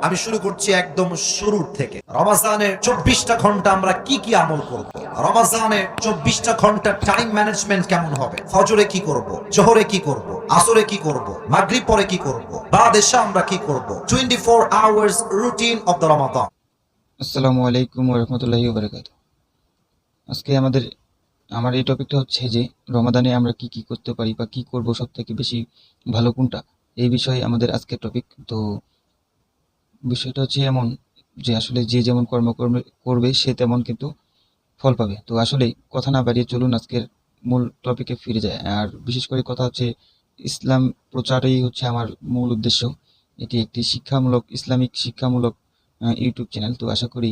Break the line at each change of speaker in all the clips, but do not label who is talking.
আমি শুরু করছি একদম শুরুর থেকে। রমাজানের 24টা ঘন্টা আমরা কি কি আমল করব? রমাজানের 24টা ঘন্টা টাইম ম্যানেজমেন্ট কেমন হবে? ফজরে কি করব, জোহরে কি করব, আসরে কি করব, মাগরিব পরে কি করব, বাদ এশা আমরা কি করব? 24 আওয়ার্স রুটিন অফ দ্য রমাদান।
আসসালামু আলাইকুম ওয়া রাহমাতুল্লাহি ওয়া বারাকাতুহু। আজকে আমার এই টপিকটা হচ্ছে যে রমাদানে আমরা কি কি করতে পারি বা কি করব সবথেকে বেশি ভালো কোনটা, এই বিষয়ে আমাদের আজকের টপিক। তো বিষয়টা হচ্ছে এমন যে আসলে যে যেমন কর্ম করবে সে তেমন কিন্তু ফল পাবে। তো আসলে কথা না বাড়িয়ে চলুন আজকের মূল টপিকে ফিরে যায়। আর বিশেষ করে কথা হচ্ছে ইসলাম প্রচারই হচ্ছে আমার মূল উদ্দেশ্য। এটি একটি ইসলামিক শিক্ষামূলক ইউটিউব চ্যানেল। তো আশা করি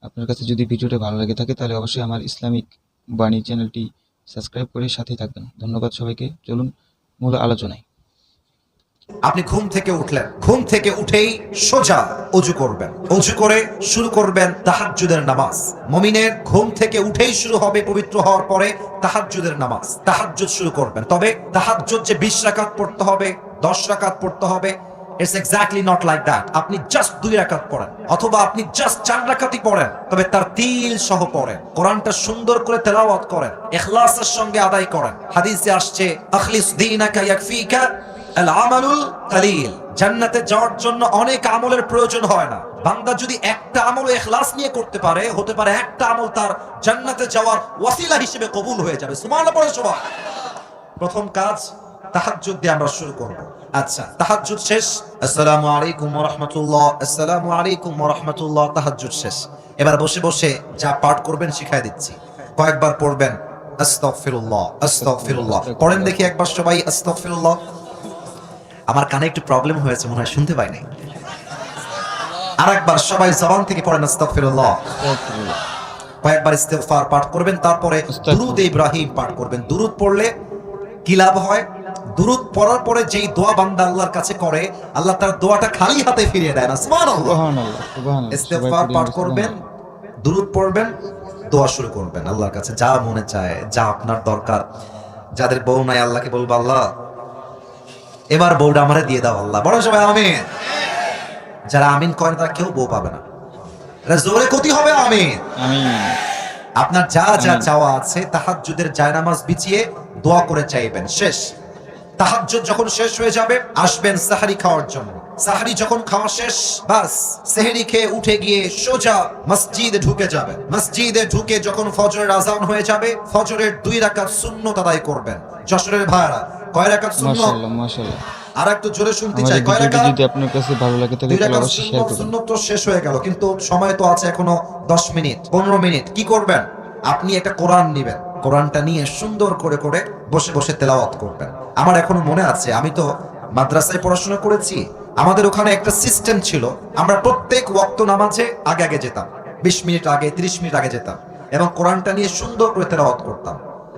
আপনার কাছে যদি ভিডিওটা ভালো লাগে থাকে তাহলে অবশ্যই আমার ইসলামিক বাণী চ্যানেলটি সাবস্ক্রাইব করে সাথেই থাকবেন। ধন্যবাদ সবাইকে। চলুন মূল আলোচনায়।
আপনি ঘুম থেকে উঠলেন, ঘুম থেকে উঠেই সোজা অজু করবেন, অজু করে শুরু করবেন তাহাজ্জুদের নামাজ। মুমিনের ঘুম থেকে উঠেই শুরু হবে পবিত্র হওয়ার পরে তাহাজ্জুদের নামাজ। তাহাজ্জুদ শুরু করবেন, তবে তাহাজ্জুদ যে 20 রাকাত পড়তে হবে, 10 রাকাত পড়তে হবে, it's exactly not like that. আপনি জাস্ট 2 রাকাত পড়েন, অথবা আপনি জাস্ট 4 রাকাতই পড়েন, তবে তার তিল সহ পড়েন। কোরআনটা সুন্দর করে তেলাওয়াত করেন, ইখলাসের সঙ্গে আদায় করেন। হাদিসে আসছে আখলিস দীনাকা ইয়াকফিকা আল আমালুল কালিল। জান্নাতে যাওয়ার জন্য অনেক আমলের প্রয়োজন হয় না। বান্দা যদি একটা আমল ইখলাস নিয়ে করতে পারে, হতে পারে একটা আমল তার জান্নাতে যাওয়ার ওয়াসিলা হিসেবে কবুল হয়ে যাবে। সুবহানাল্লাহ পড়ে সবাই। প্রথম কাজ তাহাজ্জুদ দিয়ে আমরা শুরু করব। আচ্ছা, তাহাজ্জুদ শেষ, আসসালামু আলাইকুম ওয়া রাহমাতুল্লাহ, আসসালামু আলাইকুম ওয়া রাহমাতুল্লাহ, তাহাজ্জুদ শেষ। এবার বসে বসে যা পাঠ করবেন শিখাই দিচ্ছি। কয়েকবার পড়বেন আস্তাগফিরুল্লাহ, আস্তাগফিরুল্লাহ। পড়েন দেখি একবার সবাই আস্তাগফিরুল্লাহ। আমার কানে একটু প্রবলেম হয়েছে, মনে হয় শুনতে পাই নাই। আরেকবার সবাই জবান থেকে পড়েন আস্তাগফিরুল্লাহ। কয়েকবার ইস্তিগফার পাঠ করবেন, তারপরে দুরূদ ইব্রাহিম পাঠ করবেন। দুরূদ পড়লে কি লাভ হয়? দুরূদ পড়ার পরে যেই দোয়া বান্দা আল্লাহর কাছে করে, আল্লাহ তার দোয়াটা খালি হাতে ফিরিয়ে দেয় না। সুবহানাল্লাহ, সুবহানাল্লাহ। ইস্তিগফার পাঠ করবেন, দুরূদ পড়বেন, দোয়া শুরু করবেন আল্লাহর কাছে, যা মনে চায়, যা আপনার দরকার। যাদের বউ নাই আল্লাহকে বলবো, আল্লাহ এবার বউটা আমারে দিয়ে দাও আল্লাহ। বড় সবাই আমিন। যারা আমিন করেন তারা কেউ বউ পাবে না। জোরে ক্ষতি হবে আমিন।
আমিন।
আপনার যা যা চাওয়া আছে তাহাজ্জুদের জায়নামাজ বিছিয়ে দোয়া করে চাইবেন। শেষ, তাহাজ্জুদ যখন শেষ হয়ে যাবে, আসবেন সাহরি খাওয়ার জন্য। সাহরি যখন খাওয়া শেষ, বাস সেহরি খেয়ে উঠে গিয়ে সোজা মসজিদে ঢুকে যাবেন। মসজিদে ঢুকে যখন ফজরের আজান হয়ে যাবে, ফজরের 2 রাকাত সুন্নত আদায় করবেন। যশোরের ভাইরা, কয় রাকাত সুন্নত?
মাশাআল্লাহ, মাশাআল্লাহ।
আর একটু জোরে শুনতে চাই, কয় রাকাত?
যদি আপনার কাছে ভালো লাগে তাহলে অবশ্যই শেয়ার করুন।
সুন্নত তো শেষ হয়ে গেল, কিন্তু সময় তো আছে এখনো 10 মিনিট 15 মিনিট। কি করবেন? আপনি একটা কোরআন নেবেন, কোরআনটা নিয়ে সুন্দর করে করে বসে বসে তেলাওয়াত করবেন। আমার এখনো মনে আছে, আমি তো মাদ্রাসায় পড়াশোনা করেছি। আমাদের ওখানে একটা সিস্টেম ছিল, আমরা প্রত্যেক ওয়াক্ত নামাজে আগে আগে যেতাম, 20 মিনিট আগে, 30 মিনিট আগে যেতাম, এবং কোরআনটা নিয়ে সুন্দর করে তেলাওয়াত করতাম।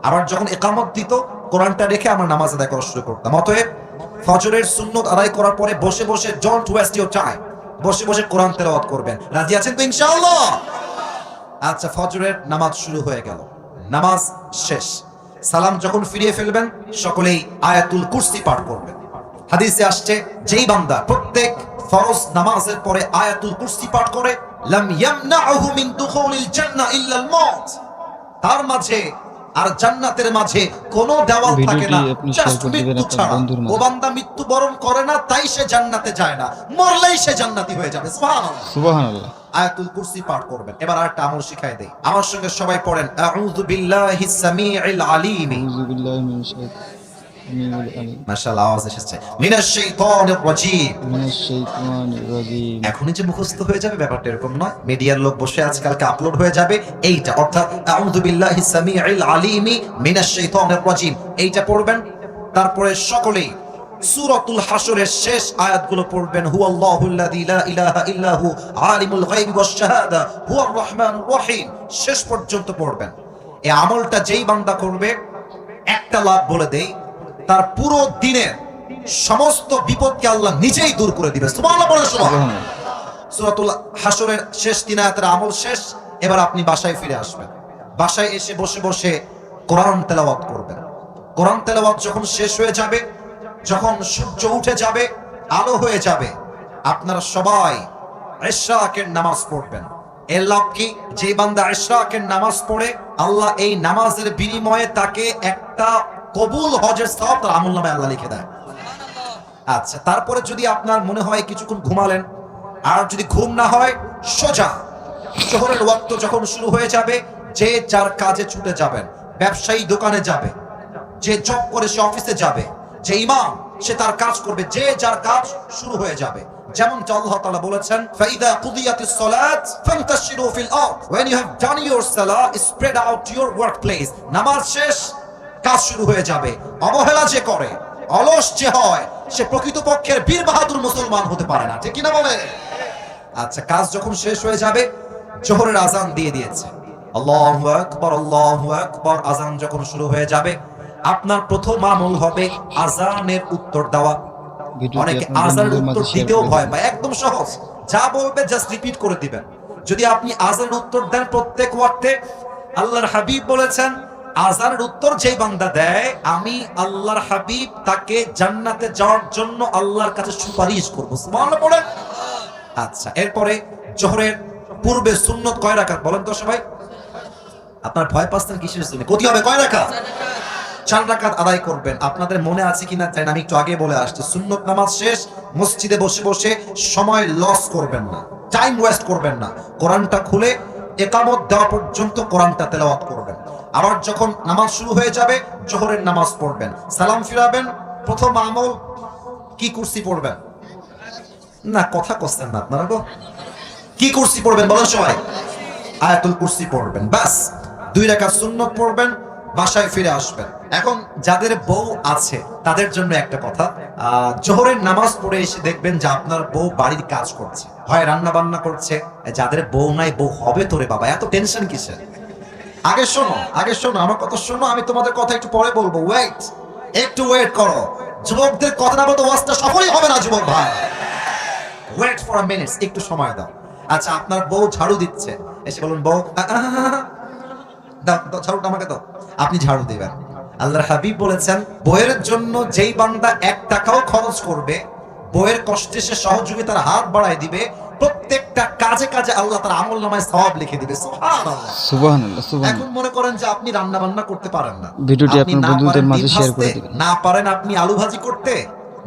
আবার যখন ইকামত দিত, কোরআনটা রেখে আমরা নামাজ আদায় করা শুরু করতাম। অতএব ফজরের সুন্নত আদায় করার পরে বসে বসে, ডোন্ট ওয়েস্ট ইওর টাইম, বসে বসে কোরআন তেলাওয়াত করবেন। রাজি আছেন তো ইনশাআল্লাহ? আচ্ছা, ফজরের নামাজ শুরু হয়ে গেল, নামাজ শেষ। সালাম যখন ফিরিয়ে ফেলবেন, সকলেই আয়াতুল কুরসি পাঠ করবেন। হাদিসে আসছে, যেই বান্দা প্রত্যেক ফরজ নামাজের পরে আয়াতুল কুরসি পাঠ করে, লাম ইয়ামনাহু মিন দুখুলিল জান্নাহ ইল্লাল মাউত, তার মাঝে আর জান্নাতের মাঝে কোনো দেওয়াল থাকে না, জাস্ট মৃত্যু ছাড়া। ও বান্দা মৃত্যুবরণ করে না, তাই সে জান্নাতে যায় না, মরলেই সে জান্নাতি হয়ে যাবে। সুবহানাল্লাহ,
সুবহানাল্লাহ।
আয়াতুল কুরসি পাঠ করবেন। এবার আরেকটা আমল শিখাই দেই, আমার সঙ্গে সবাই পড়েন আউযু বিল্লাহিস সামিউল আলিম।
আউযু বিল্লাহি মিনাশ শাইতানির আলিম।
মাশাআল্লাহ, আওয়াজ এসেছে। মিনাশ শাইতানির রাজীম।
মিনাশ শাইতানির রাজীম।
এখনই যে মুখস্থ হয়ে যাবে ব্যাপারটা এরকম নয়। মিডিয়ার লোক বসে আজকালকে আপলোড হয়ে যাবে এইটা, অর্থাৎ আউযু বিল্লাহিস সামিউল আলিম মিনাশ শাইতানির রাজীম, এইটা পড়বেন। তারপরে সকলেই সূরাতুল হাশরের শেষ আয়াতগুলো পড়বেন। হুয়াল্লাহুল্লাযী লা ইলাহা ইল্লাহু আলিমুল গায়বি ওয়াশ শাহাদা হুয়ার রহমানুর রহিম, শেষ পর্যন্ত পড়বেন। এই আমলটা যেই বান্দা করবে, একটা লাভ বলে দেই, তার পুরো দিনের সমস্ত বিপদকে আল্লাহ নিজেই দূর করে দিবে। সুবহানাল্লাহ, বলেন সুবহানাল্লাহ। সূরাতুল হাশরের শেষ 3 আয়াতের আমল শেষ। এবার আপনি বাসায় ফিরে আসবেন। বাসায় এসে বসে বসে কোরআন তেলাওয়াত করবেন। কোরআন তেলাওয়াত যখন শেষ হয়ে যাবে, যখন সূর্য উঠে যাবে, আলো হয়ে যাবে, আপনারা সবাই ইশরাকের নামাজ পড়বেন। এর লাভ কি? যে বান্দা ইশরাকের নামাজ পড়ে, আল্লাহ এই নামাজের বিনিময়ে তাকে একটা কবুল হজের সওয়াব তার আমলনামায় আল্লাহ লিখে দেয়। আচ্ছা, তারপরে যদি আপনার মনে হয় কিছুক্ষণ ঘুমালেন, আর যদি ঘুম না হয়, সোজা শহরের ওয়াক্ত যখন শুরু হয়ে যাবে, যে যার কাজে ছুটে যাবেন। ব্যবসায়ী দোকানে যাবে, যে জব করে সে অফিসে যাবে, যে ইমাম সে তার কাজ করবে, যে যার কাজ শুরু হয়ে যাবে। যেমন আল্লাহ তাআলা বলেছেন, ফাইদা কুদিয়াতিস সালাত ফান্তাশিরু ফিল আরদ, when you have done your salah spread out to your workplace। নামাজ শেষ, কাজ শুরু হয়ে যাবে। অবহেলা যে করে, অলস যে হয়, সে প্রকৃতপক্ষের বীর বাহাদুর মুসলমান হতে পারে না, ঠিক কি না বলে? আচ্ছা, কাজ যখন শেষ হয়ে যাবে, জোহরের আজান দিয়ে দিয়েছে, আল্লাহু আকবার আল্লাহু আকবার, আজান যখন শুরু হয়ে যাবে, আপনার প্রথম আমল হবে আজানের উত্তর দেওয়া। অনেকে আজানের উত্তর দিতেও ভয় পায়। একদম সহজ, যা বলবে জাস্ট রিপিট করে দিবেন। যদি আপনি আজানের উত্তর দেন প্রত্যেক ওয়াক্তে, আল্লাহর হাবিব বলেছেন, আজানের উত্তর যেই বান্দা দেয়, আমি আল্লাহর হাবিব তাকে জান্নাতে যাওয়ার জন্য আল্লাহর কাছে সুপারিশ করব। সুবহানাল্লাহ পড়েন। আচ্ছা, এরপরে জোহরের পূর্বে সুন্নত কয় রাকাত বলেন তো সবাই? আপনার ভয় পাচ্ছেন কিসের জন্য? কত হবে? কয় রাকাত? 4 রাকাত আদায় করবেন। আপনাদের মনে আছে কিনা জানি না, আমি একটু আগে বলে আসছি, সুন্নত নামাজ শেষ মসজিদে বসে বসে সময় লস করবেন না, টাইম ওয়েস্ট করবেন না। কোরআনটা খুলে ইকামত দেওয়া পর্যন্ত কোরআনটা তেলাওয়াত করবেন। আবার যখন নামাজ শুরু হয়ে যাবে, জোহরের নামাজ পড়বেন, সালাম ফিরাবেন। প্রথম আমল কি? কুরসি পড়বেন। না, কথা কচ্ছেন না আপনারা গো। কি কুরসি পড়বেন বলেন সবাই? আয়াতুল কুরসি পড়বেন। বাস 2 রাকাত সুন্নত পড়বেন, বাসায় ফিরে আসবেন। এখন যাদের বউ আছে তাদের জন্য একটা কথা, জোহরের নামাজ পড়ে এসে দেখবেন যে আপনার বউ বাড়ির কাজ করছে, হয় রান্না বান্না করছে। যাদের বউ নাই, বউ হবে তোরে বাবা, এত টেনশন কিসের? আগে শোনো, আগে শোনো আমার কথা শোনো, আমি তোমাদের কথা একটু পরে বলবো। ওয়েট, একটু ওয়েট করো। যুবকদের কথা না বলতে ওয়াজটা সফলই হবে না যুবক ভাই। ওয়েট ফর আ মিনিট, একটু সময় দাও। আচ্ছা, আপনার বউ ঝাড়ু দিচ্ছে, এসে বলুন, বউ দাও দাও ঝাড়ুটা আমাকে দাও। আপনি ঝাড়ু দিবেন। আল্লাহর হাবিব বলেছেন, বউয়ের জন্য যেই বান্দা 1 টাকাও খরচ করবে, বউয়ের কষ্টে সে সহযোগিতার হাত বাড়ায় দিবে, প্রত্যেকটা কাজে কাজে আল্লাহ তার আমলনামায় সওয়াব লিখে দিবে। সুবহানাল্লাহ সুবহানাল্লাহ সুবহানাল্লাহ। এখন মনে করেন যে আপনি রান্না বান্না করতে পারেন না,
ভিডিওটি আপনার বন্ধুদের মাঝে শেয়ার করে দিবেন।
না পারেন আপনি আলু ভাজি করতে,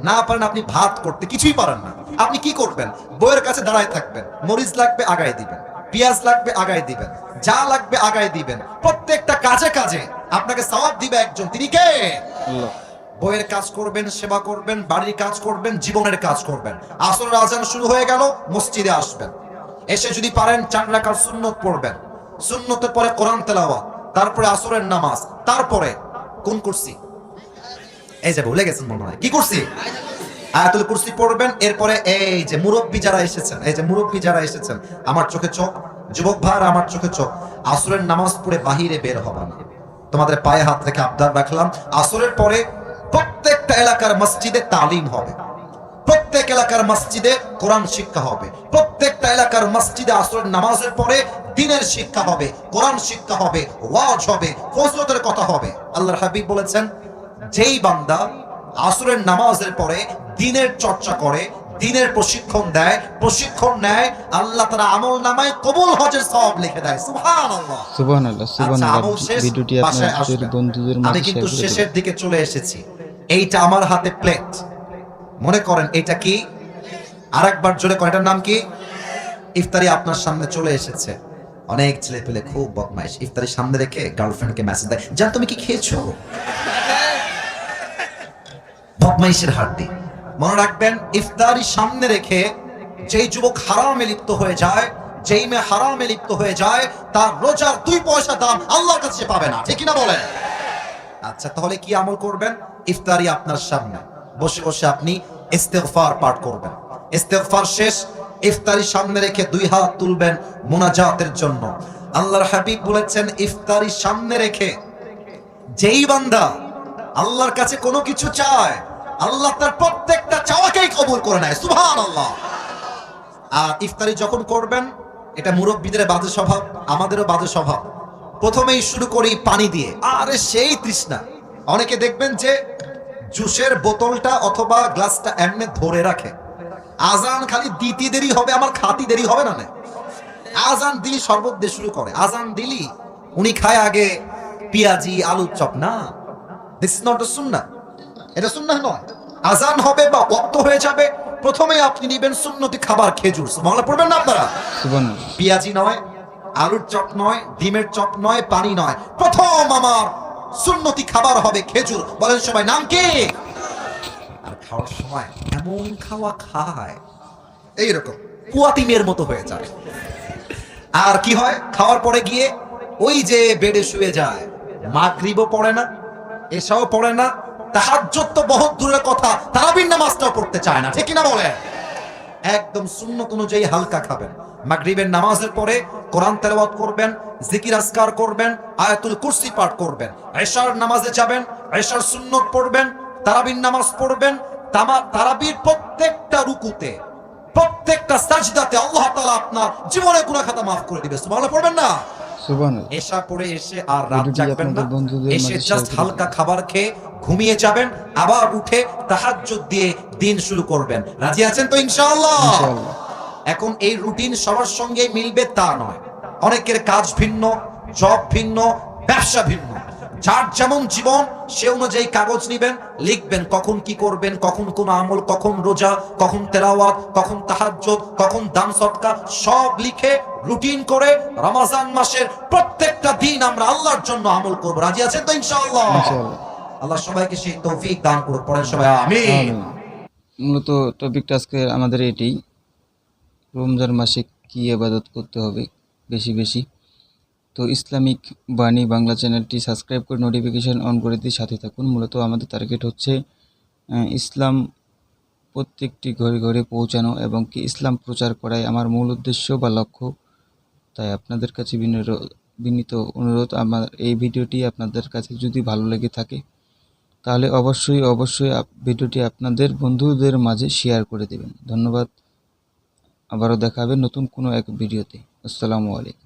না পারেন আপনি ভাত করতে, কিছুই পারেন না, আপনি কি করবেন? বউয়ের কাছে দাঁড়ায় থাকবেন। মরিচ লাগবে আগায় দিবেন, পেঁয়াজ লাগবে আগায় দিবেন, যা লাগবে আগায় দিবেন। প্রত্যেকটা কাজে কাজে আপনাকে সওয়াব দিবে একজন, তিনি কে? আল্লাহ। বউয়ের কাজ করবেন, সেবা করবেন, বাড়ির কাজ করবেন, জীবনের কাজ করবেন। আসরের আজান শুরু হয়ে গেল, মসজিদে আসবেন। এসে যদি পারেন 4 রাকাত সুন্নত পড়বেন। সুন্নতের পরে কোরআন তেলাওয়াত, তারপরে আসরের নামাজ, তারপরে কোন কুরসি? এই যে ভুলে গেছেন মনে হয়, কি কুরসি? আয়াতুল কুরসি পড়বেন। এরপরে এই যে মুরব্বি যারা এসেছেন, এই যে মুরব্বি যারা এসেছেন, আমার চোখে চোখ, যুবক ভাইরা আমার চোখে চোখ, আসরের নামাজ পড়ে বাহিরে বের হবা না। তোমাদের পায়ে হাত রেখে আবদার রাখলাম, আসরের পরে প্রত্যেকটা এলাকার মসজিদে তালিম হবে, প্রত্যেক এলাকার মসজিদে কোরআন শিক্ষা হবে, প্রত্যেকটা এলাকার মসজিদে আসরের নামাজের পরে দ্বীনের শিক্ষা হবে, কোরআন শিক্ষা হবে, ওয়াজ হবে, ফজিলতের কথা হবে। আল্লাহর হাবিব বলেছেন, যেই বান্দা আসরের নামাজের পরে দ্বীনের চর্চা করে, দ্বীনের প্রশিক্ষণ দেয়, প্রশিক্ষণ নেয়, আল্লাহ তাআলা আমলনামায় কবুল হজের সওয়াব লিখে দেয়। সুবহানাল্লাহ
সুবহানাল্লাহ সুবহানাল্লাহ। ভিডিওটি আপনার বন্ধুদের মাঝে শেয়ার করে দিন।
আমি কিন্তু শেষের দিকে চলে এসেছি। এইটা আমার হাতে প্লেট, মনে করেন এটা কি? আরেকবার জোরে করেন, এটার নাম কি? ইফতারি আপনার সামনে চলে এসেছে। অনেক ছেলে পেলে খুব বদমাইশ, ইফতারি সামনে রেখে গার্লফ্রেন্ডকে মেসেজ দেয়, জান তুমি কি খেয়েছো? বদমাইশের হাড্ডি। মনে রাখবেন, ইফতারি সামনে রেখে যেই যুবক হারামে লিপ্ত হয়ে যায়, যেই মেয়ে হারামে লিপ্ত হয়ে যায়, তার রোজার 2 পয়সা দাম আল্লাহর কাছে পাবে না, ঠিক কি না বলেন? আচ্ছা, তাহলে কি আমল করবেন? ইফতারি আপনার সামনে, বসে বসে আপনি ইস্তেগফার পাঠ করবেন। ইস্তেগফার শেষ, ইফতারি সামনে রেখে 2 হাত তুলবেন মুনাজাতের জন্য। আল্লাহর হাবিব বলেছেন, ইফতারি সামনে রেখে যেই বান্দা আল্লাহর কাছে কোনো কিছু চায়, আল্লাহ তার প্রত্যেকটা চাওয়াকেই কবুল করে নেয়। সুবহানাল্লাহ। আর ইফতারি যখন করবেন, এটা মুরব্বিদের বাজে স্বভাব, আমাদেরও বাজে স্বভাব। প্রথমেই শুরু করি পানি দিয়ে, আরে সেই তৃষ্ণা। অনেকে দেখবেন যে জুসের বোতলটা অথবা গ্লাসটা এমনি ধরে রাখে, আজান খালি দিতে দেরি হবে, আমার খাতি দেরি হবে না। না, আজান দিলি শরবত দিয়ে শুরু করে, আজান দিলি উনি খায় আগে পেঁয়াজি আলুর চপ। না, দিস ইজ নট আ সুন্নাহ, এটা সুন্নাহ নয়। আজান হবে বা ওয়াক্ত হয়ে যাবে, প্রথমে আপনি নেবেন সুন্নতি খাবার খেজুর। সুবহানাল্লাহ পড়বেন না আপনারা?
সুবহানাল্লাহ।
পেঁয়াজি নয়, আলুর চপ নয়, ডিমের চপ নয়, পানি নয়, প্রথম আমার সুন্নতি খাবার হবে খেজুর। বলেন সবাই নাম কি? আর খাওয়ার সময় এমন খাওয়া খায় এইরকম কুয়াতিমের মতো হয়ে যায়। আর কি হয়, খাওয়ার পরে গিয়ে ওই যে বেডে শুয়ে যায়, মাগরিবও পড়ে না, এশাও পড়ে না, তাহাজ্জুদ তো বহুত দূরের কথা, তারাবির নামাজটাও পড়তে চায় না। ঠিক কি না বলেন? একদম সুন্নত অনুযায়ী হালকা খাবেন। মাগরিবের নামাজের পরে কোরআন তেলাওয়াত করবেন, জিকির আজকার করবেন, আয়াতুল কুরসি পাঠ করবেন। এশার নামাজে যাবেন, এশার সুন্নত পড়বেন, তারাবির নামাজ পড়বেন। তারাবির প্রত্যেকটা রুকুতে, প্রত্যেকটা সাজদাতে আল্লাহ তাআলা আপনার জীবনের গুনাহ খাতা মাফ করে দিবে। সুবহানাল্লাহ পড়বেন না?
সুবহানাল্লাহ।
এশা পড়ে এসে আর রাত
ভিডিওটি
জাগবেন না,
আপনাদের বন্ধুদের
এসে
মাঝে শেয়ার
জাস্ট
করে
হালকা
দিন।
খাবার খেয়ে ঘুমিয়ে যাবেন, আবার উঠে তাহাজ্জুদ দিয়ে দিন শুরু করবেন। রাজি আছেন তো ইনশাআল্লাহ?
ইনশাআল্লাহ।
এখন এই রুটিন সবার সঙ্গে মিলবে তা নয়, অনেকের কাজ ভিন্ন, জব ভিন্ন, ব্যবসা ভিন্ন। যার যেমন জীবন সে অনুযায়ী কাগজ নেবেন, লিখবেন কখন কি করবেন, কখন কোন আমল, কখন রোজা, কখন তেলাওয়াত, কখন তাহাজ্জুদ, কখন দান সদকা, সব লিখে রুটিন করে রমজান মাসের প্রত্যেকটা দিন আমরা আল্লাহর জন্য আমল করব। রাজি আছেন তো ইনশাআল্লাহ?
ইনশাআল্লাহ।
আল্লাহ সবাইকে সেই তৌফিক দান করুক। পড়েন সবাই আমিন।
আমিন। মূলত টপিকটা আজকে আমাদের এটাই, রমজান মাসে কি ইবাদত করতে হবে বেশি বেশি। তো ইসলামিক বাণী বাংলা চ্যানেলটি সাবস্ক্রাইব করে নোটিফিকেশন অন করে দিয়ে সাথে থাকুন। মূলত আমাদের টার্গেট হচ্ছে ইসলাম প্রত্যেকটি ঘরে ঘরে পৌঁছানো এবং কি ইসলাম প্রচার করাই আমার মূল উদ্দেশ্য বা লক্ষ্য। তাই আপনাদের কাছে বিনীত অনুরোধ, আমার এই ভিডিওটি আপনাদের কাছে যদি ভালো লেগে থাকে তাহলে অবশ্যই ভিডিওটি আপনাদের বন্ধুদের মাঝে শেয়ার করে দেবেন। ধন্যবাদ। আবারও দেখা হবে নতুন কোনো এক ভিডিওতে। আসসালামু আলাইকুম।